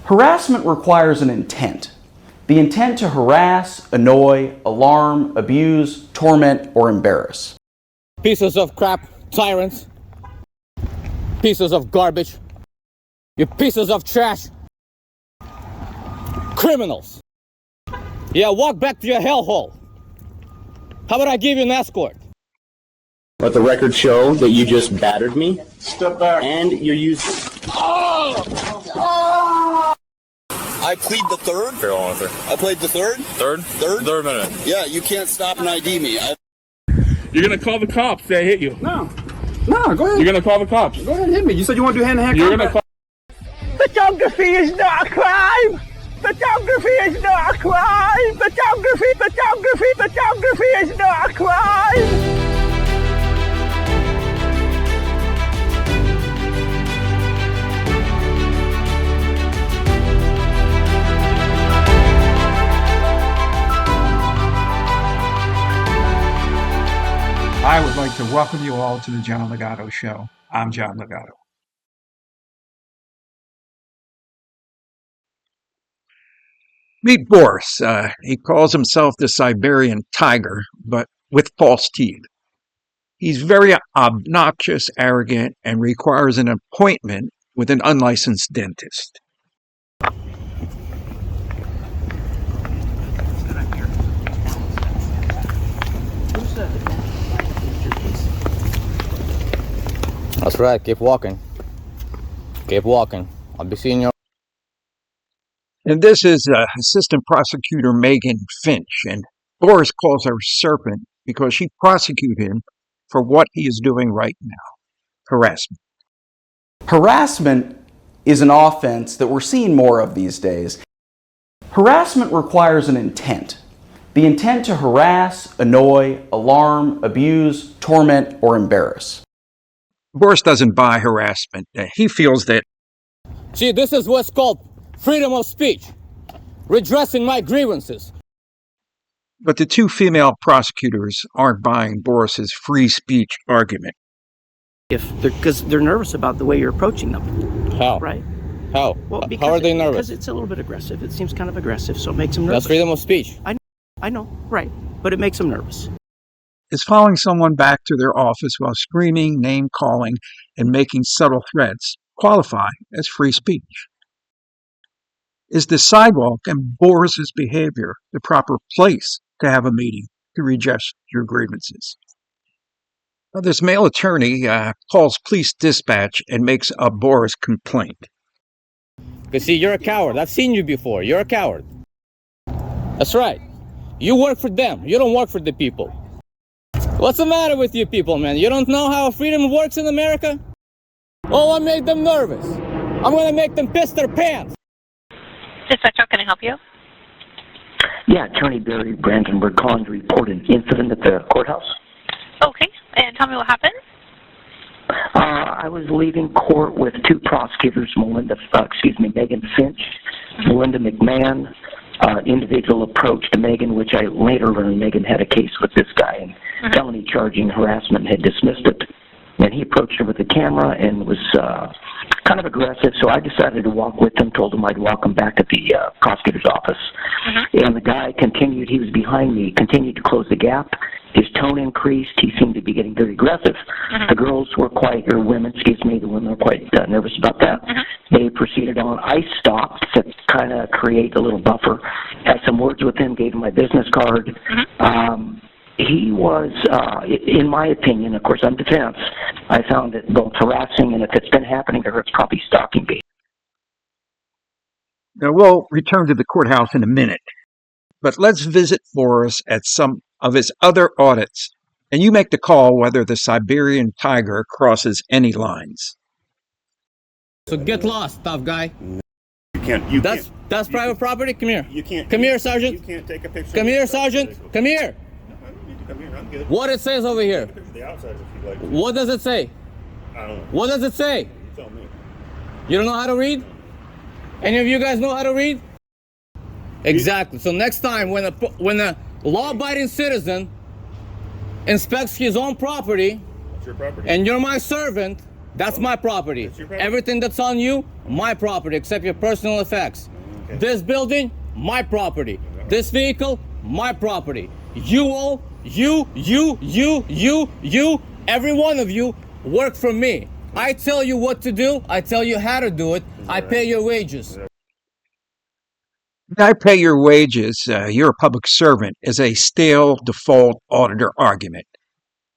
Harassment requires an intent. The intent to harass, annoy, alarm, abuse, torment, or embarrass. Pieces of crap, tyrants. Pieces of garbage. You pieces of trash. Criminals. Yeah, walk back to your hellhole. How about I give you an escort? Let the record show that you just battered me. Step back. And you're using... I plead the third. Fair officer. I played the third. Third minute. Yeah, you can't stop and ID me. You're gonna call the cops. They hit you. No, go ahead. You're gonna call the cops. Go ahead and hit me. You said you want to do hand-to-hand You're combat. gonna call. Photography is not a crime! Photography is not a crime! Photography is not a crime! I would like to welcome you all to the John Ligato Show. I'm John Ligato. Meet Boris. He calls himself the Siberian Tiger, but with false teeth. He's very obnoxious, arrogant, and requires an appointment with an unlicensed dentist. That's right, keep walking. Keep walking. I'll be seeing you. And this is Assistant Prosecutor Megan Finch, and Boris calls her Serpent because she prosecuted him for what he is doing right now, harassment. Harassment is an offense that we're seeing more of these days. Harassment requires an intent. The intent to harass, annoy, alarm, abuse, torment, or embarrass. Boris doesn't buy harassment. He feels that... See, this is what's called freedom of speech. Redressing my grievances. But the two female prosecutors aren't buying Boris's free speech argument. Because they're nervous about the way you're approaching them. How? Right? How? Well, How are they nervous? Because it's a little bit aggressive. It seems kind of aggressive, so it makes them nervous. That's freedom of speech. I know, right. But it makes them nervous. Is following someone back to their office while screaming, name-calling, and making subtle threats qualify as free speech? Is the sidewalk and Boris's behavior the proper place to have a meeting to redress your grievances? Now, this male attorney calls police dispatch and makes a Boris complaint. Because see, you're a coward. I've seen you before. You're a coward. That's right. You work for them. You don't work for the people. What's the matter with you people, man? You don't know how freedom works in America? Oh, I made them nervous. I'm going to make them piss their pants. Dispatch, how can I help you? Yeah, Attorney Barry Brandenburg calling to report an incident at the courthouse. Okay, and tell me what happened. I was leaving court with two prosecutors, Megan Finch, Melinda McMahon. Individual approach to Megan, which I later learned Megan had a case with this guy and felony charging harassment and had dismissed it. And he approached her with the camera and was kind of aggressive, so I decided to walk with him, told him I'd walk him back at the prosecutor's office. And the guy continued, he was behind me, continued to close the gap. His tone increased. He seemed to be getting very aggressive. The girls were the women were quite nervous about that. They proceeded on. I stopped to kind of create a little buffer, had some words with him, gave him my business card. He was, in my opinion, of course, I'm defense, I found it both harassing, and if it's been happening to her, it's probably stalking me. Now, we'll return to the courthouse in a minute, but let's visit Boris at some of his other audits, and you make the call whether the Siberian Tiger crosses any lines. So get lost, tough guy. That's private property. Come here. You can't. Come here, Sergeant. You can't take a picture. Come here, Sergeant. Come here. I don't need to come here. I'm good. What it says over here? The outside, if you like. What does it say? I don't know. What does it say? You tell me. You don't know how to read? Any of you guys know how to read? Exactly. So next time when a law-abiding citizen inspects his own property, That's your property. and you're my servant, That's my property. That's your property? Everything that's on you, my property, except your personal effects. Okay. This building, my property. This vehicle, my property. You all, you, every one of you work for me. I tell you what to do. I tell you how to do it. I pay your wages. I pay your wages, you're a public servant, is a stale default auditor argument.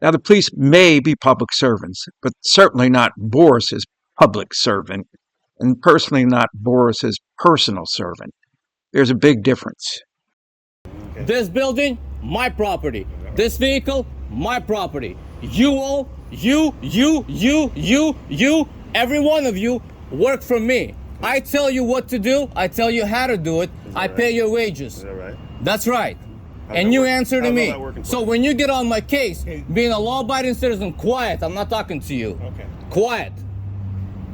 Now, the police may be public servants, but certainly not Boris's public servant, and personally not Boris's personal servant. There's a big difference. This building, my property. This vehicle, my property. You all, you, every one of you work for me. I tell you what to do. I tell you how to do it. I pay your wages. Is that right? That's right. And you answer to how's me. all that working for So you? when you get on my case, being a law-abiding citizen, quiet. I'm not talking to you. Okay. Quiet.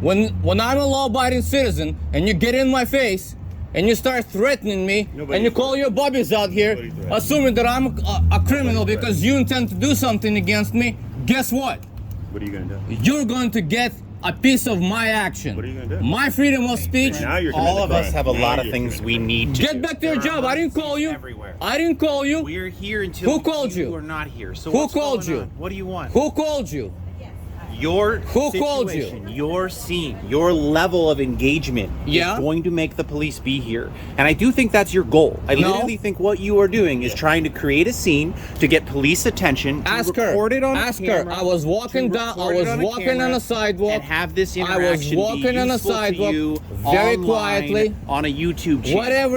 When I'm a law-abiding citizen and you get in my face and you start threatening me Nobody and you call your bubbies out here, Nobody threatened. assuming that I'm a criminal because you intend to do something against me, guess what? What are you going to do? You're going to get a piece of my action. What are you going to do? My freedom of speech. Now you're committing All of us crime. have a Now lot of you're things we committing need to Get do. back to your There are job. I didn't call you. everywhere. I didn't call you. We're here until Who called you? are not here. So Who what's called going you? on? What do you want? Who called you? Your Who called you? situation, your scene, your level of engagement Yeah? is going to make the police be here. And I do think that's your goal. I No. literally think what you are doing is trying to create a scene to get police attention, to Ask her. record it on Ask camera, her. I was walking to down. I record it was on a walking camera, on a sidewalk. and have this I interaction was walking be on a useful to sidewalk you very online, quietly. on a YouTube channel. Whatever.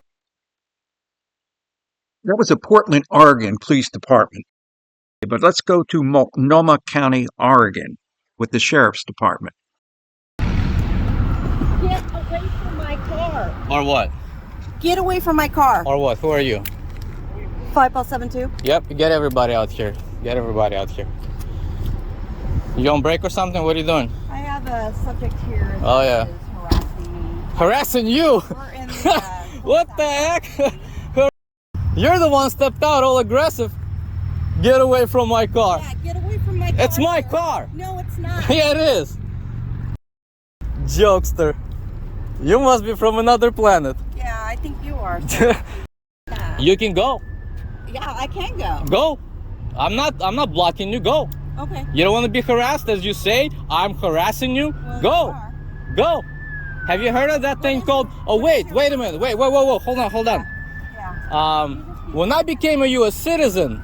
That was the Portland, Oregon Police Department. But let's go to Multnomah County, Oregon, with the Sheriff's Department. Get away from my car. Or what? Get away from my car. Or what? Who are you? 5072. Yep. Get everybody out here. Get everybody out here. You on break or something? What are you doing? I have a subject here Oh, that yeah. is harassing me. Harassing you? We're in the, What the heck? You're the one stepped out all aggressive. Get away from my car. Yeah, get away from my car. It's my sir. car. No, it's not. Yeah, it is. Jokester. You must be from another planet. Yeah, I think you are. Sir. Yeah. You can go. Yeah, I can go. Go. I'm not blocking you. Go. Okay. You don't want to be harassed as you say. I'm harassing you. Well, Go. you are. Go. Have you heard of that thing called wait a minute. Wait. Hold on. Yeah. When I became a US citizen,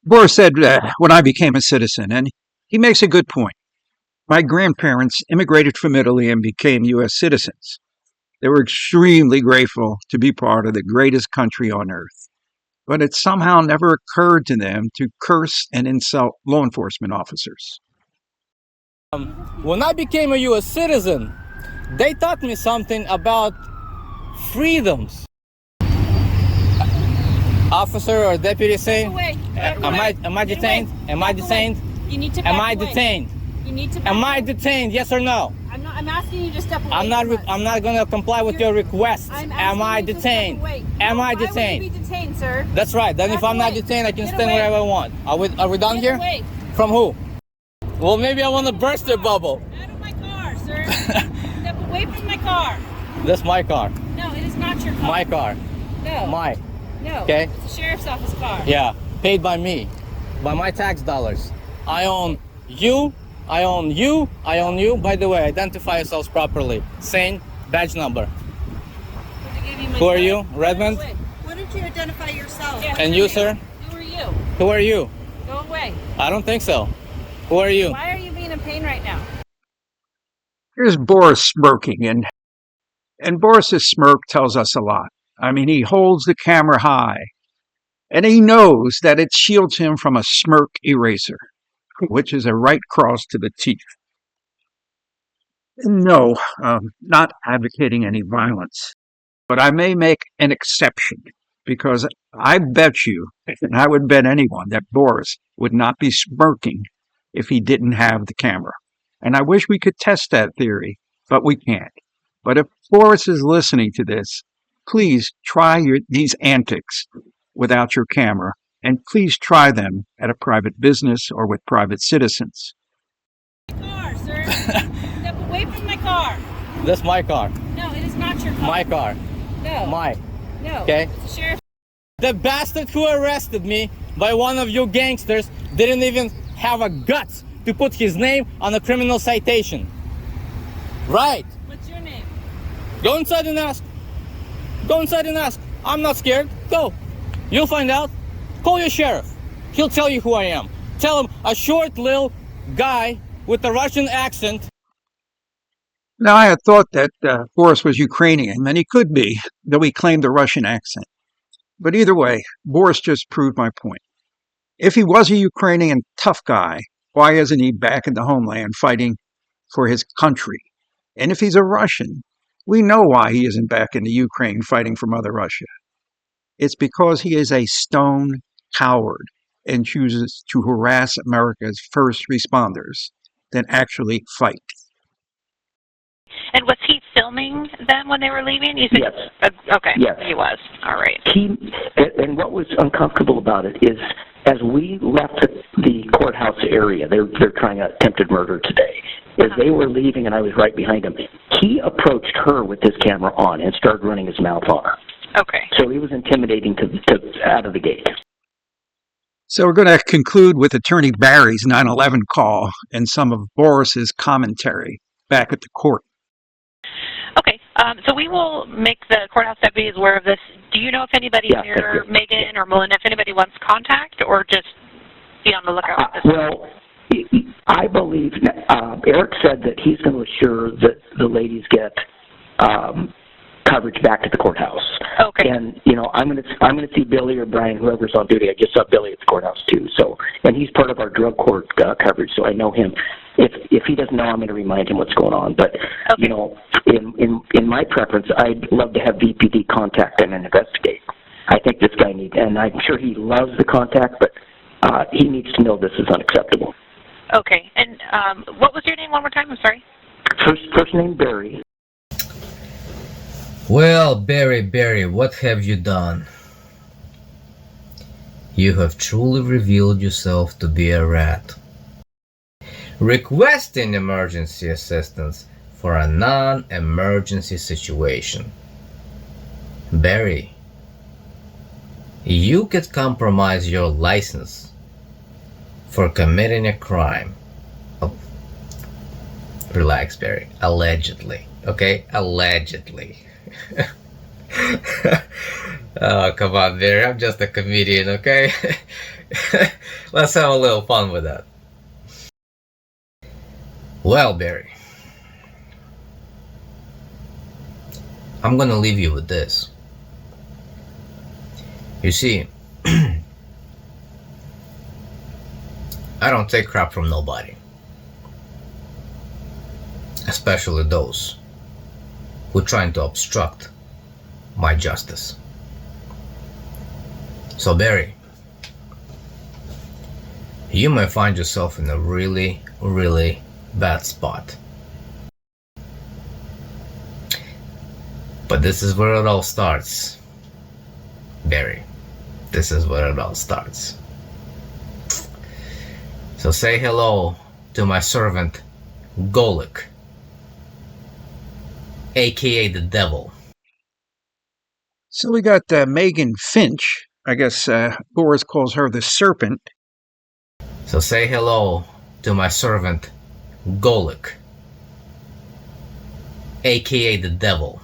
Boris said, when I became a citizen, and he makes a good point. My grandparents immigrated from Italy and became U.S. citizens. They were extremely grateful to be part of the greatest country on earth. But it somehow never occurred to them to curse and insult law enforcement officers. when I became a US citizen, they taught me something about freedoms. Officer or deputy saying, am I detained? Am I detained? You need to Am I detained? You need to Am I detained? Yes or no? I'm asking you to step away. I'm not going to comply with your request. Am I detained? Am I Why would you detained? be detained, sir? That's right. Then if Back I'm not away. detained, I can Get stand away. wherever I want. Are we done Get here? away. From who? Well, maybe I want to burst your bubble. Out of my car, sir. Step away from my car. That's my car. No, it is not your car. My car. No. My. No. Okay. It's the sheriff's office car. Yeah. Paid by me. By my tax dollars. I own you. I own you. I own you. By the way, identify yourselves properly. Same badge number. Who are you? Redmond? Why don't you identify yourself? And you, sir? Who are you? Who are you? Go away. I don't think so. Who are you? Why are you being in pain right now? Here's Boris smirking, and Boris's smirk tells us a lot. I mean, he holds the camera high, and he knows that it shields him from a smirk eraser, which is a right cross to the teeth. No, not advocating any violence, but I may make an exception, because I bet you, and I would bet anyone, that Boris would not be smirking if he didn't have the camera. And I wish we could test that theory, but we can't. But if Boris is listening to this, please try these antics without your camera, and please try them at a private business or with private citizens. Car, Step away from my car. That's my car. No, it is not your car. My car. No. My. No. Okay. It's the sheriff. The bastard who arrested me by one of you gangsters didn't even have a guts to put his name on a criminal citation. Right. What's your name? Go inside and ask. Go inside and ask. I'm not scared. Go. You'll find out. Call your sheriff. He'll tell you who I am. Tell him a short little guy with a Russian accent. Now, I had thought that Boris was Ukrainian, and he could be, though he claimed a Russian accent. But either way, Boris just proved my point. If he was a Ukrainian tough guy, why isn't he back in the homeland fighting for his country? And if he's a Russian, we know why he isn't back in the Ukraine fighting for Mother Russia. It's because he is a stone coward and chooses to harass America's first responders than actually fight. And was he filming them when they were leaving? You said, Yes. Okay. Yes. He was. All right. And what was uncomfortable about it is, as we left the courthouse area, they're trying attempted murder today. As they were leaving and I was right behind him, he approached her with his camera on and started running his mouth on her. Okay. So he was intimidating to out of the gate. So we're going to conclude with Attorney Barry's 9/11 call and some of Boris's commentary back at the court. Okay. So we will make the courthouse deputies aware of this. Do you know if anybody near Megan or Melinda, if anybody wants contact, or just be on the lookout for this? Well, I believe Eric said that he's going to assure that the ladies get coverage back at the courthouse. Okay. And I'm going to see Billy or Brian, whoever's on duty. I just saw Billy at the courthouse too. So, and he's part of our drug court coverage, so I know him. If he doesn't know, I'm going to remind him what's going on. But in my preference, I'd love to have VPD contact him and investigate. I think this guy needs, and I'm sure he loves the contact, but he needs to know this is unacceptable. Okay. And what was your name one more time? I'm sorry. First name Barry. Well, Barry, what have you done? You have truly revealed yourself to be a rat. Requesting emergency assistance for a non-emergency situation. Barry, you could compromise your license for committing a crime. Oh, relax, Barry. Allegedly. Okay? Allegedly. Oh, come on, Barry. I'm just a comedian, okay? Let's have a little fun with that. Well, Barry, I'm gonna leave you with this. You see, I don't take crap from nobody. Especially those who are trying to obstruct my justice. So, Barry, you may find yourself in a really, really bad spot. But this is where it all starts, Barry. This is where it all starts. So say hello to my servant, Golik, aka the devil. So we got Megan Finch. I guess Boris calls her the serpent. So say hello to my servant, Golik, aka the devil,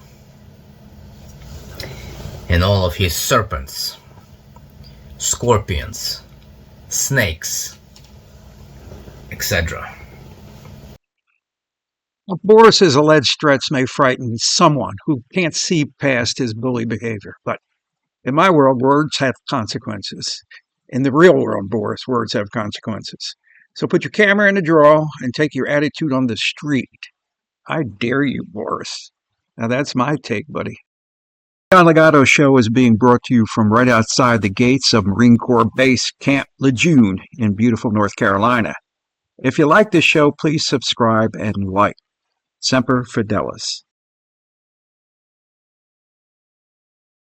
and all of his serpents, scorpions, snakes, etc. Boris's alleged threats may frighten someone who can't see past his bully behavior, but in my world, words have consequences. In the real world, Boris, words have consequences. So put your camera in the drawer and take your attitude on the street. I dare you, Boris. Now that's my take, buddy. John Ligato Show is being brought to you from right outside the gates of Marine Corps Base Camp Lejeune in beautiful North Carolina. If you like this show, please subscribe and like. Semper Fidelis.